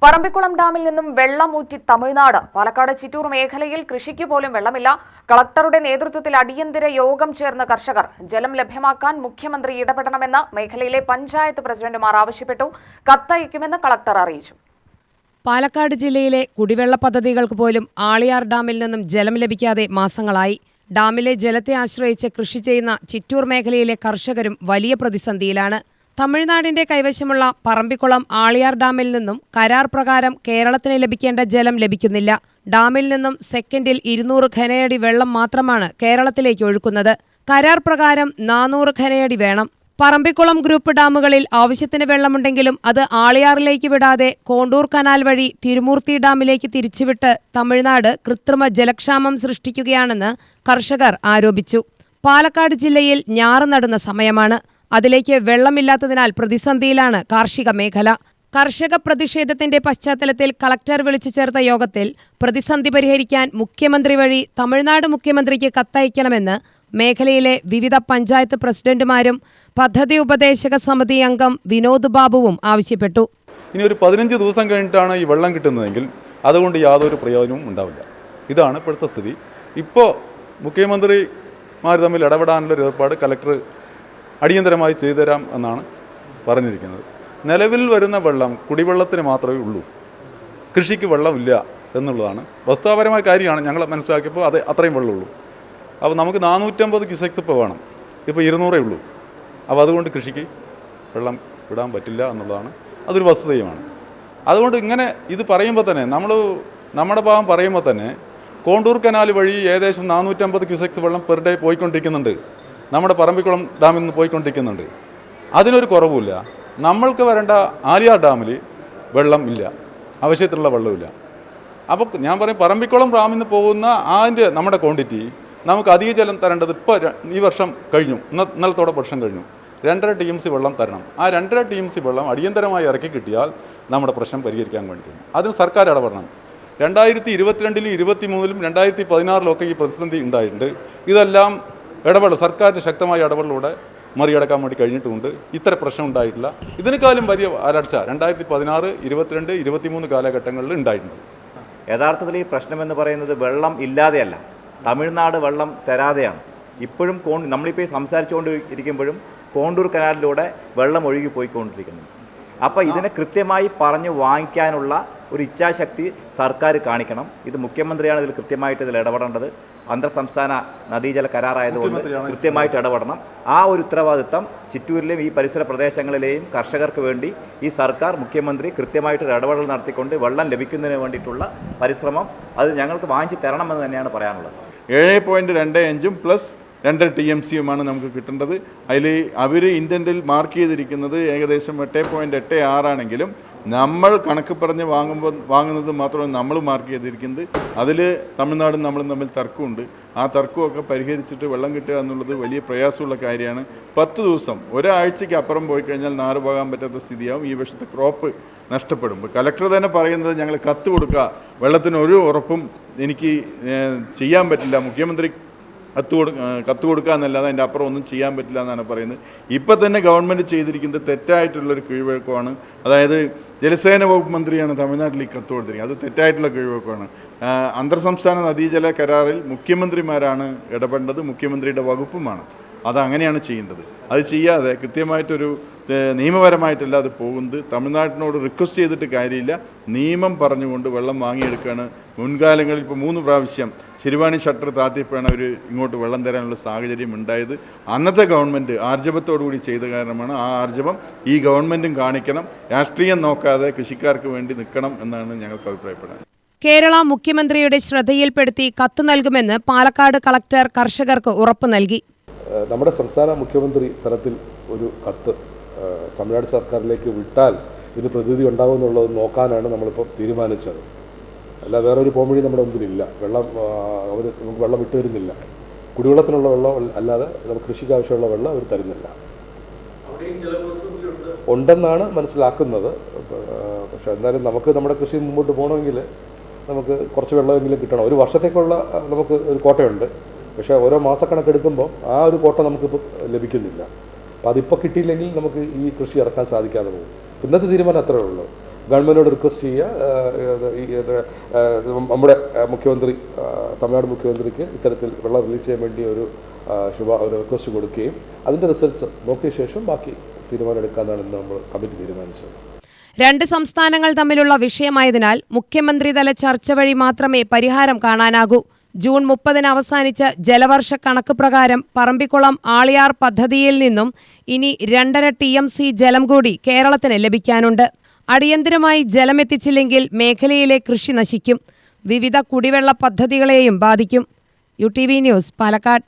പറമ്പിക്കുളം ഡാമിൽ നിന്നും വെള്ളമൂറ്റി തമിഴ്നാട്. പാലക്കാട് ചിറ്റൂർ മേഖലയിൽ കൃഷിക്ക് പോലും വെള്ളമില്ല. കളക്ടറുടെ നേതൃത്വത്തിൽ അടിയന്തര യോഗം ചേർന്ന കർഷകർ ജലം ലഭ്യമാക്കാൻ മുഖ്യമന്ത്രി ഇടപെടണമെന്ന് മേഖലയിലെ പഞ്ചായത്ത് പ്രസിഡന്റുമാർ ആവശ്യപ്പെട്ടു. കത്തയക്കുമെന്ന് കളക്ടർ അറിയിച്ചു. പാലക്കാട് ജില്ലയിലെ കുടിവെള്ള പദ്ധതികൾക്ക് പോലും ആളിയാർ ഡാമിൽ നിന്നും ജലം ലഭിക്കാതെ മാസങ്ങളായി. ഡാമിലെ ജലത്തെ ആശ്രയിച്ച് കൃഷി ചെയ്യുന്ന ചിറ്റൂർ മേഖലയിലെ കർഷകരും വലിയ പ്രതിസന്ധിയിലാണ്. തമിഴ്നാടിന്റെ കൈവശമുള്ള പറമ്പിക്കുളം ആളിയാർ ഡാമിൽ നിന്നും കരാർ പ്രകാരം കേരളത്തിന് ലഭിക്കേണ്ട ജലം ലഭിക്കുന്നില്ല. ഡാമിൽ നിന്നും സെക്കൻഡിൽ 200 ഘനയടി വെള്ളം മാത്രമാണ് കേരളത്തിലേക്ക് ഒഴുക്കുന്നത്. കരാർ പ്രകാരം 400 ഘനയടി വേണം. പറമ്പിക്കുളം ഗ്രൂപ്പ് ഡാമുകളിൽ ആവശ്യത്തിന് വെള്ളമുണ്ടെങ്കിലും അത് ആളിയാറിലേക്ക് വിടാതെ കോണ്ടൂർ കനാൽ വഴി തിരുമൂർത്തി ഡാമിലേക്ക് തിരിച്ചുവിട്ട് തമിഴ്നാട് കൃത്രിമ ജലക്ഷാമം സൃഷ്ടിക്കുകയാണെന്ന് കർഷകർ ആരോപിച്ചു. പാലക്കാട് ജില്ലയിൽ ഞാറ് നടുന്ന സമയമാണ്. അതിലേക്ക് വെള്ളമില്ലാത്തതിനാൽ പ്രതിസന്ധിയിലാണ് കാർഷിക മേഖല. കർഷക പ്രതിഷേധത്തിന്റെ പശ്ചാത്തലത്തിൽ കളക്ടർ വിളിച്ചു ചേർത്ത യോഗത്തിൽ പ്രതിസന്ധി പരിഹരിക്കാൻ മുഖ്യമന്ത്രി വഴി തമിഴ്നാട് മുഖ്യമന്ത്രിക്ക് കത്തയക്കണമെന്ന് മേഖലയിലെ വിവിധ പഞ്ചായത്ത് പ്രസിഡന്റുമാരും പദ്ധതി ഉപദേശക സമിതി അംഗം വിനോദ് ബാബുവും ആവശ്യപ്പെട്ടു. ഇനി ഒരു 15 ദിവസം കഴിഞ്ഞിട്ടാണ് ഈ വെള്ളം കിട്ടുന്നതെങ്കിൽ അതുകൊണ്ട് യാതൊരു പ്രയോജനവും ഉണ്ടാവില്ല. ഇതാണ് ഇപ്പോഴത്തെ സ്ഥിതി. ഇപ്പോൾ മുഖ്യമന്ത്രിമാർ തമ്മിൽ ഇടപെടാനുള്ള ഏർപ്പാട് കലക്ടർ അടിയന്തരമായി ചെയ്തു തരാം എന്നാണ് പറഞ്ഞിരിക്കുന്നത്. നിലവിൽ വരുന്ന വെള്ളം കുടിവെള്ളത്തിന് മാത്രമേ ഉള്ളൂ. കൃഷിക്ക് വെള്ളമില്ല എന്നുള്ളതാണ് വസ്തുതാപരമായ കാര്യമാണ്. ഞങ്ങൾ മനസ്സിലാക്കിയപ്പോൾ അത്രയും വെള്ളമുള്ളൂ. അപ്പോൾ നമുക്ക് 450 ക്യൂസെക്സ് ഇപ്പോൾ വേണം, ഇപ്പോൾ 200 ഉള്ളൂ. അപ്പോൾ അതുകൊണ്ട് കൃഷിക്ക് വെള്ളം വിടാൻ പറ്റില്ല എന്നുള്ളതാണ്, അതൊരു വസ്തുതയുമാണ്. അതുകൊണ്ട് ഇങ്ങനെ ഇത് പറയുമ്പോൾ തന്നെ നമ്മുടെ ഭാഗം പറയുമ്പോൾ തന്നെ കോണ്ടൂർ കനാൽ വഴി ഏകദേശം 450 ക്യൂസെക്സ് വെള്ളം പെർ ഡേ പോയിക്കൊണ്ടിരിക്കുന്നുണ്ട്. നമ്മുടെ പറമ്പിക്കുളം ഡാമിൽ നിന്ന് പോയിക്കൊണ്ടിരിക്കുന്നുണ്ട്. അതിനൊരു കുറവുമില്ല. നമ്മൾക്ക് വരേണ്ട ആലിയാർ ഡാമിൽ വെള്ളം ഇല്ല, ആവശ്യത്തിലുള്ള വെള്ളമില്ല. അപ്പോൾ ഞാൻ പറയും, പറമ്പിക്കുളം ഡാമിൽ നിന്ന് പോകുന്ന അതിൻ്റെ നമ്മുടെ ക്വാണ്ടിറ്റി നമുക്ക് അധിക ജലം തരേണ്ടത് ഇപ്പോൾ ഈ വർഷം കഴിഞ്ഞു, ഇന്നലത്തോടെ വർഷം കഴിഞ്ഞു. 2.5 TMC വെള്ളം തരണം. ആ 2.5 TMC വെള്ളം അടിയന്തരമായി ഇറക്കി കിട്ടിയാൽ നമ്മുടെ പ്രശ്നം പരിഹരിക്കാൻ വേണ്ടിയിട്ടുണ്ട്. അതിന് സർക്കാർ ഇടപെടണം. 2022-ലും 2023-ലും 2016-ലൊക്കെ ഈ പ്രതിസന്ധി ഉണ്ടായിട്ടുണ്ട്. ഇതെല്ലാം സർക്കാരിൻ്റെ ശക്തമായ ഇടപെടലിലൂടെ മറികടക്കാൻ വേണ്ടി കഴിഞ്ഞിട്ടുമുണ്ട്. ഇത്ര പ്രശ്നം ഉണ്ടായിട്ടില്ല. ഇതിനേക്കാളും വലിയ വരൾച്ച 2016, 22, 23 കാലഘട്ടങ്ങളിൽ ഉണ്ടായിട്ടുണ്ട്. യഥാർത്ഥത്തിൽ ഈ പ്രശ്നമെന്ന് പറയുന്നത് വെള്ളം ഇല്ലാതെയല്ല, തമിഴ്നാട് വെള്ളം തരാതെയാണ്. ഇപ്പോഴും നമ്മളിപ്പോൾ സംസാരിച്ചുകൊണ്ട് ഇരിക്കുമ്പോഴും കോണ്ടൂർ കനാലിലൂടെ വെള്ളം ഒഴുകി പോയിക്കൊണ്ടിരിക്കുന്നു. അപ്പോൾ ഇതിനെ കൃത്യമായി പറഞ്ഞു വാങ്ങിക്കാനുള്ള ഒരു ഇച്ഛാശക്തി സർക്കാർ കാണിക്കണം. ഇത് മുഖ്യമന്ത്രിയാണ് ഇതിൽ കൃത്യമായിട്ട് ഇടപെടേണ്ടത്. അന്തർ സംസ്ഥാന നദീജല കരാറായതുകൊണ്ട് കൃത്യമായിട്ട് ഇടപെടണം. ആ ഒരു ഉത്തരവാദിത്തം ചിറ്റൂരിലെയും ഈ പരിസര പ്രദേശങ്ങളിലെയും കർഷകർക്ക് വേണ്ടി ഈ സർക്കാർ, മുഖ്യമന്ത്രി കൃത്യമായിട്ട് ഇടപെടൽ നടത്തിക്കൊണ്ട് വെള്ളം ലഭിക്കുന്നതിന് വേണ്ടിയിട്ടുള്ള പരിശ്രമം അത് ഞങ്ങൾക്ക് വാങ്ങിച്ചു തരണമെന്ന് തന്നെയാണ് പറയാനുള്ളത്. 7.25 പ്ലസ് 2 TMCയുമാണ് നമുക്ക് കിട്ടേണ്ടത്. അതിൽ അവർ ഇൻറ്റൻറ്റിൽ മാർക്ക് ചെയ്തിരിക്കുന്നത് ഏകദേശം 8.86 ആണെങ്കിലും നമ്മൾ കണക്ക് പറഞ്ഞ് വാങ്ങുന്നത് മാത്രമേ നമ്മൾ മാർക്ക് ചെയ്തിരിക്കുന്നത്. അതിൽ തമിഴ്നാടും നമ്മളും തമ്മിൽ തർക്കമുണ്ട്. ആ തർക്കമൊക്കെ പരിഹരിച്ചിട്ട് വെള്ളം കിട്ടുക എന്നുള്ളത് വലിയ പ്രയാസമുള്ള കാര്യമാണ്. 10 ദിവസം, ഒരാഴ്ചയ്ക്ക് അപ്പുറം പോയി കഴിഞ്ഞാൽ നാറ് പോകാൻ പറ്റാത്ത സ്ഥിതിയാവും. ഈ വർഷത്തെ ക്രോപ്പ് നഷ്ടപ്പെടും. കലക്ടർ തന്നെ പറയുന്നത് ഞങ്ങൾ കത്ത് കൊടുക്കുക, വെള്ളത്തിന് ഒരു ഉറപ്പും എനിക്ക് ചെയ്യാൻ പറ്റില്ല, മുഖ്യമന്ത്രി കത്ത് കൊടുക്കുക എന്നല്ലാതെ അതിൻ്റെ അപ്പുറം ഒന്നും ചെയ്യാൻ പറ്റില്ല എന്നാണ് പറയുന്നത്. ഇപ്പം തന്നെ ഗവൺമെൻറ് ചെയ്തിരിക്കുന്നത് തെറ്റായിട്ടുള്ളൊരു കീഴ്വഴക്കമാണ്. അതായത് ജലസേന വകുപ്പ് മന്ത്രിയാണ് തമിഴ്നാട്ടിൽ ഈ കത്ത് കൊടുത്തിരിക്കുന്നത്. അത് തെറ്റായിട്ടുള്ള കീഴ്വഴക്കമാണ്. അന്തർ സംസ്ഥാന നദീജല കരാറിൽ മുഖ്യമന്ത്രിമാരാണ് ഇടപെടേണ്ടത്, മുഖ്യമന്ത്രിയുടെ വകുപ്പുമാണ്. അതങ്ങനെയാണ് ചെയ്യേണ്ടത്. അത് ചെയ്യാതെ കൃത്യമായിട്ടൊരു നിയമപരമായിട്ടല്ല അത് പോകുന്നത്. തമിഴ്നാട്ടിനോട് റിക്വസ്റ്റ് ചെയ്തിട്ട് കാര്യമില്ല, നിയമം പറഞ്ഞുകൊണ്ട് വെള്ളം വാങ്ങിയെടുക്കുകയാണ്. മുൻകാലങ്ങളിൽ ഇപ്പോൾ 3 പ്രാവശ്യം ശിരുവാണി ഷട്ടർ താത്തിയപ്പോഴാണ് അവർ ഇങ്ങോട്ട് വെള്ളം തരാനുള്ള സാഹചര്യം ഉണ്ടായത്. അന്നത്തെ ഗവൺമെൻറ് ആർജവത്തോടുകൂടി ചെയ്ത കാരണമാണ്. ആ ആർജവം ഈ ഗവൺമെൻറ്റും കാണിക്കണം. രാഷ്ട്രീയം നോക്കാതെ കൃഷിക്കാർക്ക് വേണ്ടി നിൽക്കണം എന്നാണ് ഞങ്ങൾക്ക് അഭിപ്രായപ്പെടുന്നത്. കേരള മുഖ്യമന്ത്രിയുടെ ശ്രദ്ധയിൽപ്പെടുത്തി കത്ത് നൽകുമെന്ന് പാലക്കാട് കളക്ടർ കർഷകർക്ക് ഉറപ്പ് നൽകി. നമ്മുടെ സംസ്ഥാന മുഖ്യമന്ത്രി തലത്തിൽ ഒരു കത്ത് തമിഴ്നാട് സർക്കാരിലേക്ക് വിട്ടാൽ ഇതിന് പ്രതിവിധി ഉണ്ടാകുമെന്നുള്ളത് നോക്കാനാണ് നമ്മളിപ്പോൾ തീരുമാനിച്ചത്. അല്ല, വേറൊരു പോംവഴി നമ്മുടെ മുമ്പിലില്ല. നമുക്ക് വെള്ളം വിട്ടു തരുന്നില്ല. കുടിവെള്ളത്തിനുള്ള വെള്ളം അല്ലാതെ നമുക്ക് കൃഷിക്ക് ആവശ്യമുള്ള വെള്ളം അവർ തരുന്നില്ല. ഉണ്ടെന്നാണ് മനസ്സിലാക്കുന്നത്. പക്ഷെ എന്നാലും നമുക്ക് നമ്മുടെ കൃഷി മുമ്പോട്ട് പോകണമെങ്കിൽ നമുക്ക് കുറച്ച് വെള്ളമെങ്കിലും കിട്ടണം. ഒരു വർഷത്തേക്കുള്ള നമുക്ക് ഒരു കോട്ടയുണ്ട്. പക്ഷേ ഓരോ മാസക്കണക്കെടുക്കുമ്പോൾ ആ ഒരു കോട്ട നമുക്കിപ്പോൾ ലഭിക്കുന്നില്ല. അപ്പോൾ അതിപ്പോൾ കിട്ടിയില്ലെങ്കിൽ നമുക്ക് ഈ കൃഷി ഇറക്കാൻ സാധിക്കാതെ പോകും. ഇന്നത്തെ തീരുമാനം അത്രേ ഉള്ളൂ. ഗവൺമെൻറ്റിനോട് റിക്വസ്റ്റ് ചെയ്യുക, നമ്മുടെ മുഖ്യമന്ത്രി തമിഴ്നാട് മുഖ്യമന്ത്രിക്ക് ഇത്തരത്തിൽ വെള്ളം റിലീസ് ചെയ്യാൻ വേണ്ടി ഒരു റിക്വസ്റ്റ് കൊടുക്കുകയും അതിൻ്റെ റിസൾട്ട്സ് നോക്കിയ ശേഷം ബാക്കി തീരുമാനം എടുക്കാനാണ് ഇന്ന് നമ്മൾ കമ്മിറ്റി തീരുമാനിച്ചത്. രണ്ട് സംസ്ഥാനങ്ങൾ തമ്മിലുള്ള വിഷയമായതിനാൽ മുഖ്യമന്ത്രിതല ചർച്ച വഴി മാത്രമേ പരിഹാരം കാണാനാകൂ. ജൂൺ 30 അവസാനിച്ച ജലവർഷ കണക്ക് പ്രകാരം പറമ്പിക്കുളം ആളിയാർ പദ്ധതിയിൽ നിന്നും ഇനി 2.5 TMC ജലം കൂടി കേരളത്തിന് ലഭിക്കാനുണ്ട്. അടിയന്തരമായി ജലമെത്തിച്ചില്ലെങ്കിൽ മേഖലയിലെ കൃഷി നശിക്കും. വിവിധ കുടിവെള്ള പദ്ധതികളെയും ബാധിക്കും. UTV news, Palakkad.